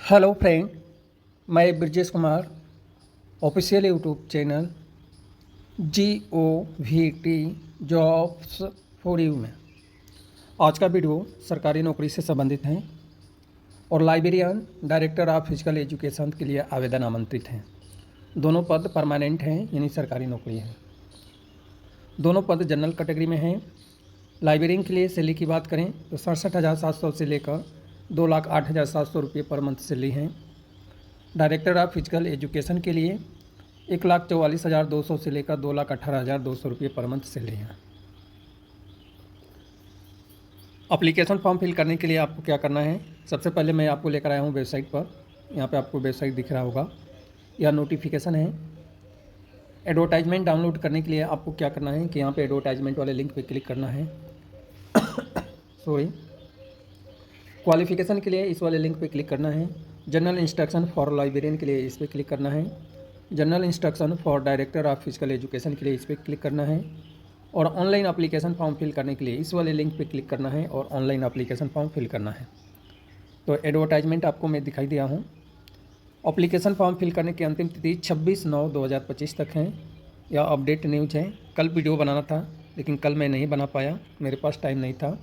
Hello friend, मैं Brajesh Kumar official YouTube channel GOVT jobs for you में आज का वीडियो सरकारी नौकरी से संबंधित है और librarian director of physical education के लिए आवेदन आमंत्रित हैं। दोनों पद परमानेंट हैं, यानी सरकारी नौकरी है। दोनों पद जनरल कैटेगरी में हैं। लाइब्रेरियन के लिए सैलरी की बात करें तो 67,700 से लेकर 2,08,700 रुपये पर मंथ सैलरी हैं। डायरेक्टर ऑफ फिजिकल एजुकेशन के लिए 1,44,200 से लेकर 2,18,200 रुपये पर मंथ सैलरी है। अप्लीकेशन फॉर्म फिल करने के लिए आपको क्या करना है, सबसे पहले मैं आपको लेकर आया हूँ वेबसाइट पर। यहाँ पे आपको वेबसाइट दिख रहा होगा, यह नोटिफिकेशन है। एडवर्टाइजमेंट डाउनलोड करने के लिए आपको क्या करना है कि यहाँ पे एडवर्टाइजमेंट वाले लिंक पे क्लिक करना है। सॉरी, क्वालिफिकेशन के लिए इस वाले लिंक पे क्लिक करना है। जनरल इंस्ट्रक्शन फॉर लाइब्रेरियन के लिए इस पर क्लिक करना है। General instruction for director of physical education के लिए इस पर क्लिक करना है। और ऑनलाइन एप्लीकेशन फॉर्म फिल करने के लिए इस वाले लिंक पे क्लिक करना है और ऑनलाइन एप्लीकेशन फॉर्म फिल करना है। तो एडवर्टाइजमेंट आपको मैं दिखाई दिया हूँ। एप्लीकेशन फॉर्म फिल करने की अंतिम तिथि 26/9/2025 तक है। यह अपडेट न्यूज है। कल वीडियो बनाना था लेकिन कल मैं नहीं बना पाया, मेरे पास टाइम नहीं था।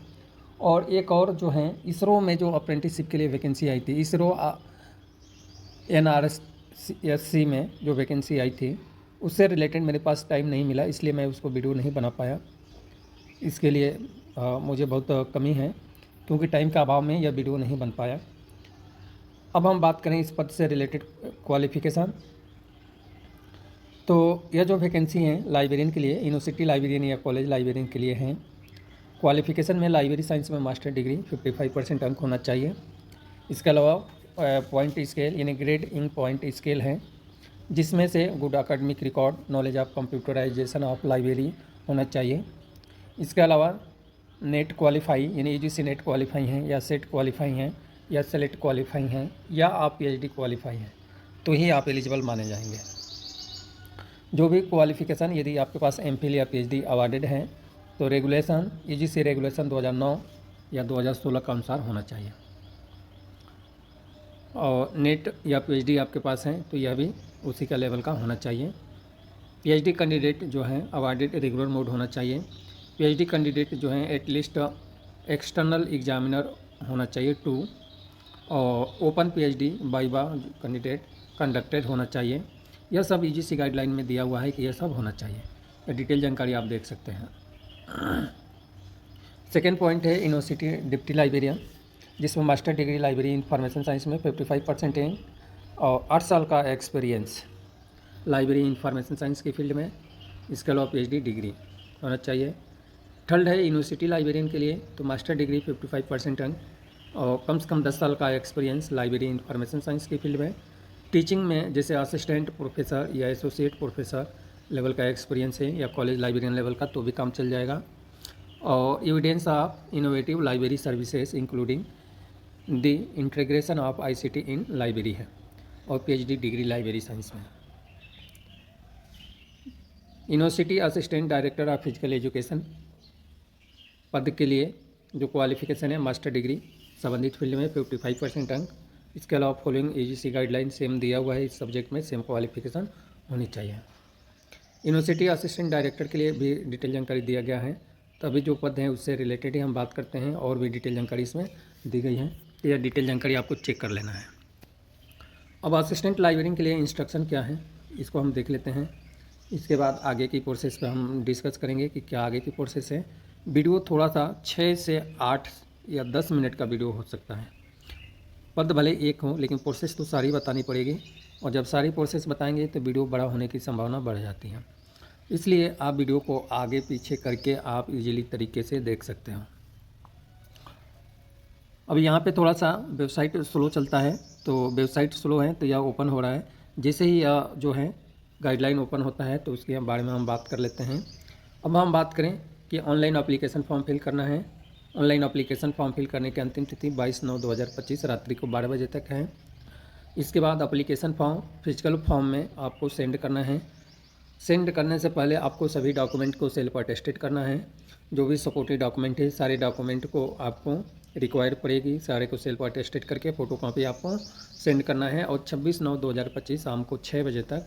और एक और जो है, इसरो में जो अप्रेंटिसशिप के लिए वैकेंसी आई थी, इसरो NRSC में जो वैकेंसी आई थी उससे रिलेटेड मेरे पास टाइम नहीं मिला, इसलिए मैं उसको वीडियो नहीं बना पाया। इसके लिए मुझे बहुत कमी है, क्योंकि टाइम का अभाव में यह वीडियो नहीं बन पाया। अब हम बात करें इस पद से रिलेटेड क्वालिफ़िकेशन। तो यह जो वैकेंसी हैं लाइब्रेरियन के लिए, यूनिवर्सिटी लाइब्रेरियन या कॉलेज लाइब्रेरियन के लिए हैं। क्वालिफ़िकेशन में लाइब्रेरी साइंस में मास्टर डिग्री 55% अंक होना चाहिए। इसके अलावा पॉइंट स्केल यानी ग्रेड इन पॉइंट स्केल है, जिसमें से good academic record, knowledge of computerisation of library होना चाहिए। इसके अलावा नेट क्वालिफाई यानी UGC नेट क्वालिफाई हैं या सेट क्वालिफाई हैं या सेलेक्ट क्वालिफाई हैं या आप PhD क्वालिफाई हैं तो ही आप एलिजिबल माने जाएंगे। जो भी क्वालिफ़िकेशन यदि आपके पास MPhil या PhD अवार्डेड हैं तो रेगुलेशन UGC रेगुलेशन 2009 या 2016 के अनुसार होना चाहिए। और नेट या PhD आपके पास हैं तो यह भी उसी का लेवल का होना चाहिए। PhD कैंडिडेट जो हैं अवार्डेड रेगुलर मोड होना चाहिए। PhD कैंडिडेट जो हैं एटलीस्ट एक्सटर्नल एग्जामिनर होना चाहिए 2, और open PhD viva candidate conducted होना चाहिए। यह सब UGC गाइडलाइन में दिया हुआ है कि यह सब होना चाहिए। यह डिटेल जानकारी आप देख सकते हैं। सेकेंड पॉइंट है यूनिवर्सिटी डिप्टी लाइब्रेरियन, जिसमें master degree library information science में 55% है और 8 साल का एक्सपीरियंस लाइब्रेरी इंफॉर्मेशन साइंस की फील्ड में। इसके अलावा PhD डिग्री होना चाहिए। थर्ड है यूनिवर्सिटी लाइब्रेरियन के लिए तो मास्टर डिग्री 55% अंक और कम से कम 10 साल का एक्सपीरियंस लाइब्रेरी इंफॉर्मेशन साइंस की फील्ड में। टीचिंग में जैसे असिस्टेंट प्रोफेसर या एसोसिएट प्रोफेसर लेवल का एक्सपीरियंस है या कॉलेज लाइब्रेरियन लेवल का तो भी काम चल जाएगा। और evidence of innovative library services including the integration of ICT in library है और PhD डिग्री लाइब्रेरी साइंस में। University assistant director of physical education पद के लिए जो क्वालिफिकेशन है मास्टर डिग्री संबंधित फील्ड में 55% अंक। इसके अलावा फॉलोइंग UGC गाइडलाइन सेम दिया हुआ है, इस सब्जेक्ट में सेम क्वालिफिकेशन होनी चाहिए। यूनिवर्सिटी असिस्टेंट डायरेक्टर के लिए भी डिटेल जानकारी दिया गया है। तो अभी जो पद हैं उससे रिलेटेड ही हम बात करते हैं, और भी डिटेल जानकारी इसमें दी गई है। यह डिटेल जानकारी आपको चेक कर लेना है। अब असिस्टेंट लाइब्रेरियन के लिए इंस्ट्रक्शन क्या है इसको हम देख लेते हैं। इसके बाद आगे की प्रोसेस पर हम डिस्कस करेंगे कि क्या आगे की प्रोसेस है। वीडियो थोड़ा सा 6 से 8 या 10 मिनट का वीडियो हो सकता है। पद भले एक हो लेकिन प्रोसेस तो सारी बतानी पड़ेगी, और जब सारी प्रोसेस बताएंगे तो वीडियो बड़ा होने की संभावना बढ़ जाती है। इसलिए आप वीडियो को आगे पीछे करके आप इजीली तरीके से देख सकते हो। अब यहाँ पे थोड़ा सा वेबसाइट स्लो चलता है, तो वेबसाइट स्लो है तो यह ओपन हो रहा है। जैसे ही यह जो है गाइडलाइन ओपन होता है तो उसके बारे में हम बात कर लेते हैं। अब हम बात करें कि ऑनलाइन एप्लीकेशन फॉर्म फिल करना है। ऑनलाइन एप्लीकेशन फॉर्म फिल करने की अंतिम तिथि 22/9/2025 रात्रि को 12 बजे तक है। इसके बाद एप्लीकेशन फॉर्म फिजिकल फॉर्म में आपको सेंड करना है। सेंड करने से पहले आपको सभी डॉक्यूमेंट को सेल्फ अटेस्टेड करना है। जो भी सपोर्टिव डॉक्यूमेंट है सारे डॉक्यूमेंट को आपको रिक्वायर पड़ेगी। सारे को सेल्फ अटेस्टेड करके फ़ोटोकॉपी आपको सेंड करना है और 26/9/2025 शाम को 6 बजे तक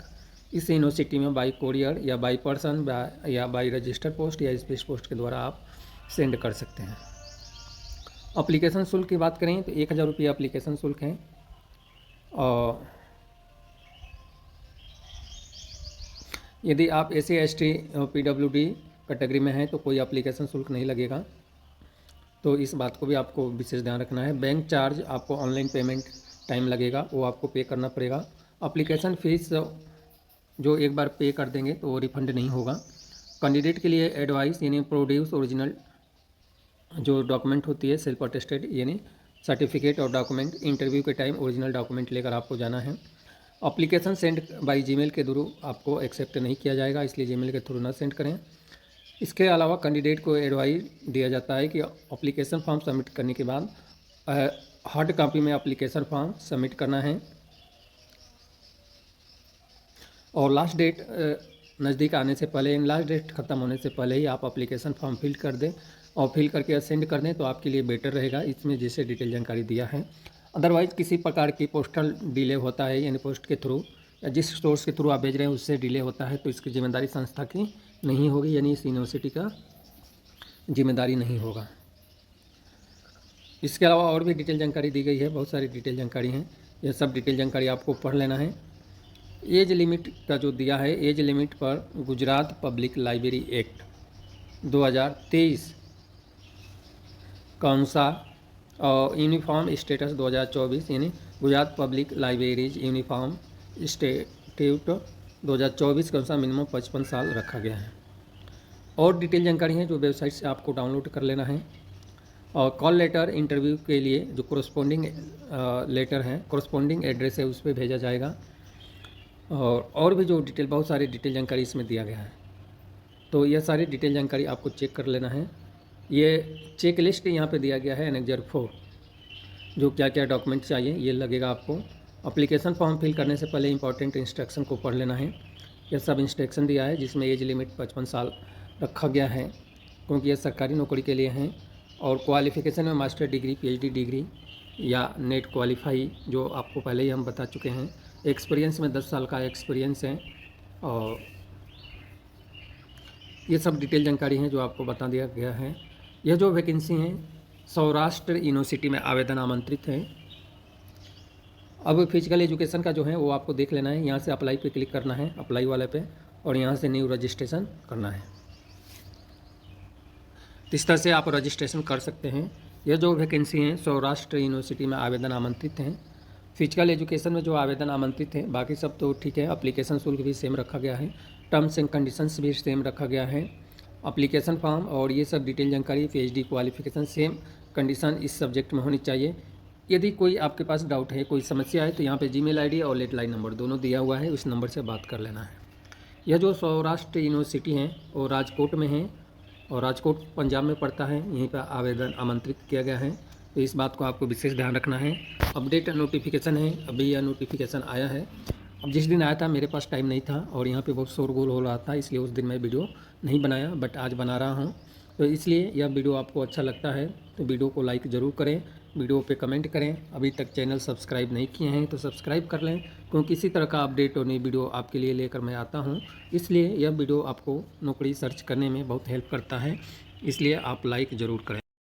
इस यूनिवर्सिटी में बाई कोरियर या बाई पर्सन या बाई रजिस्टर पोस्ट या स्पेस पोस्ट के द्वारा आप सेंड कर सकते हैं। एप्लीकेशन शुल्क की बात करें तो 1000 रुपये एप्लीकेशन शुल्क है और यदि आप SC ST PWD कैटेगरी में हैं तो कोई एप्लीकेशन शुल्क नहीं लगेगा। तो इस बात को भी आपको विशेष ध्यान रखना है। बैंक चार्ज आपको ऑनलाइन पेमेंट टाइम लगेगा, वो आपको पे करना पड़ेगा। एप्लीकेशन फ़ीस जो एक बार पे कर देंगे तो वो रिफंड नहीं होगा। कैंडिडेट के लिए एडवाइस यानी प्रोड्यूस ओरिजिनल जो डॉक्यूमेंट होती है सेल्फ अटेस्टेड यानी सर्टिफिकेट और डॉक्यूमेंट, इंटरव्यू के टाइम ओरिजिनल डॉक्यूमेंट लेकर आपको जाना है। एप्लीकेशन सेंड बाई जीमेल के थ्रू आपको एक्सेप्ट नहीं किया जाएगा, इसलिए जीमेल के थ्रू ना सेंड करें। इसके अलावा कैंडिडेट को एडवाइस दिया जाता है कि एप्लीकेशन फॉर्म सबमिट करने के बाद हार्ड कॉपी में एप्लीकेशन फॉर्म सबमिट करना है और लास्ट डेट नज़दीक आने से पहले, लास्ट डेट ख़त्म होने से पहले ही आप एप्लीकेशन फॉर्म फिल कर दें और फिल करके सेंड कर दें तो आपके लिए बेटर रहेगा। इसमें जैसे डिटेल जानकारी दिया है। अदरवाइज़ किसी प्रकार की पोस्टल डिले होता है यानी पोस्ट के थ्रू या जिस सोर्स के थ्रू आप भेज रहे हैं उससे डिले होता है तो इसकी जिम्मेदारी संस्था की नहीं होगी, यानी इस यूनिवर्सिटी का जिम्मेदारी नहीं होगा। इसके अलावा और भी डिटेल जानकारी दी गई है, बहुत सारी डिटेल जानकारी हैं। यह सब डिटेल जानकारी आपको पढ़ लेना है। एज लिमिट का जो दिया है, एज लिमिट पर गुजरात पब्लिक लाइब्रेरी एक्ट 2023 का अनुसार और यूनिफॉर्म स्टेटस 2024 यानी Gujarat public libraries uniform statute 2024 के अनुसार मिनिमम 55 साल रखा गया है। और डिटेल जानकारी है जो वेबसाइट से आपको डाउनलोड कर लेना है। और कॉल लेटर इंटरव्यू के लिए जो कोरस्पॉन्डिंग लेटर है, कोरस्पॉन्डिंग एड्रेस है, उस पर भेजा जाएगा। और भी जो डिटेल, बहुत सारी डिटेल जानकारी इसमें दिया गया है। तो यह सारी डिटेल जानकारी आपको चेक कर लेना है। ये चेक लिस्ट यहाँ पे दिया गया है एनेक्जर 4, जो क्या क्या डॉक्यूमेंट चाहिए ये लगेगा आपको। एप्लीकेशन फॉर्म फिल करने से पहले इंपॉर्टेंट इंस्ट्रक्शन को पढ़ लेना है। यह सब इंस्ट्रक्शन दिया है जिसमें एज लिमिट 55 साल रखा गया है क्योंकि यह सरकारी नौकरी के लिए हैं। और क्वालिफ़िकेशन में मास्टर डिग्री, PhD डिग्री या नेट क्वालिफाई जो आपको पहले ही हम बता चुके हैं। एक्सपीरियंस में 10 साल का एक्सपीरियंस है। और ये सब डिटेल जानकारी है जो आपको बता दिया गया है। यह जो वैकेंसी हैं सौराष्ट्र यूनिवर्सिटी में आवेदन आमंत्रित है। अब फिजिकल एजुकेशन का जो है वो आपको देख लेना है। यहाँ से अप्लाई पे क्लिक करना है, अप्लाई वाले पे, और यहाँ से न्यू रजिस्ट्रेशन करना है। इस तरह से आप रजिस्ट्रेशन कर सकते हैं। यह जो वैकेंसी हैं सौराष्ट्र यूनिवर्सिटी में आवेदन आमंत्रित हैं। फिजिकल एजुकेशन में जो आवेदन आमंत्रित है, बाकी सब तो ठीक है। एप्लीकेशन शुल्क भी सेम रखा गया है, टर्म्स एंड कंडीशंस भी सेम रखा गया है। एप्लीकेशन फॉर्म और ये सब डिटेल जानकारी, PhD क्वालिफिकेशन सेम कंडीशन इस सब्जेक्ट में होनी चाहिए। यदि कोई आपके पास डाउट है, कोई समस्या है तो यहाँ पे जीमेल ID और लेटलाइन नंबर दोनों दिया हुआ है, उस नंबर से बात कर लेना है। यह जो सौराष्ट्र यूनिवर्सिटी है वो राजकोट में है और राजकोट पंजाब में पड़ता है। यहीं पर आवेदन आमंत्रित किया गया है, तो इस बात को आपको विशेष ध्यान रखना है। अपडेट नोटिफिकेशन है, अभी यह नोटिफिकेशन आया है। अब जिस दिन आया था मेरे पास टाइम नहीं था और यहाँ पे बहुत शोरगुल हो रहा था, इसलिए उस दिन मैं वीडियो नहीं बनाया, बट आज बना रहा हूँ। तो इसलिए यह वीडियो आपको अच्छा लगता है तो वीडियो को लाइक ज़रूर करें, वीडियो पे कमेंट करें। अभी तक चैनल सब्सक्राइब नहीं किए हैं तो सब्सक्राइब कर लें, क्योंकि इसी तरह का अपडेट और नई वीडियो आपके लिए लेकर मैं आता हूँ। इसलिए यह वीडियो आपको नौकरी सर्च करने में बहुत हेल्प करता है, इसलिए आप लाइक ज़रूर करें।